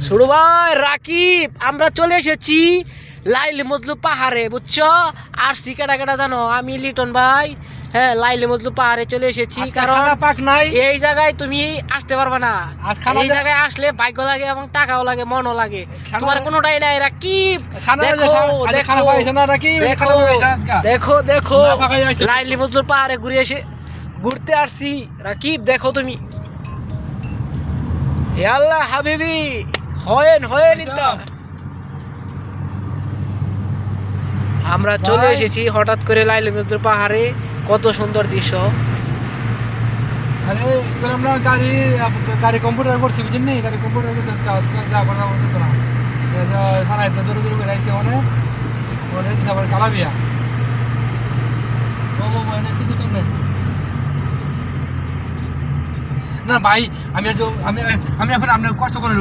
ছোট ভাই রাকিব, আমরা চলে এসেছি লাইলি মজলু পাহাড়ে, বুঝছো? আর কেটা কেটা জানো? আমি লিটন ভাই। হ্যাঁ, লাইলি মজলু পাহাড়ে চলে এসেছি, কারণ পাক নাই। এই জায়গায় তুমি আসতে পারবে না। আজ খানা এই দে- জায়গায় আসলে ভাগ্য লাগে এবং টাকাও লাগে, মনও লাগে। খানা- তোমার কোনোটাই নাই রাকিব। খানা দেখো আজ খানা দেখো পাইছ না নাকি? দেখো খানা পাইছ আজকে? দেখো দেখো না ফাঁকাই আইছে। লাইলি মজলু পাহাড়ে ঘুরতে আসছি রাকিব, দেখো তুমি। ইয়াল্লা হাবিবি, হয়েন ইতা। আমরা চলে ভাই। এসেছি হঠাৎ করে লাইলি মজলু পাহাড়ে। কত সুন্দর দৃশ্য। আরে এবার আমরা গাড়ি কম্পিউটার করছি বুঝছেন নি? গাড়ি কম্পিউটার করছি আজকে যা করা হতো না। থানায় তো জোরে জোরে করে আইছে অনেক আবার কালাবিয়া। ও এনে ঠিক আছে না ভাই, আমি এখন আপনার কষ্ট করে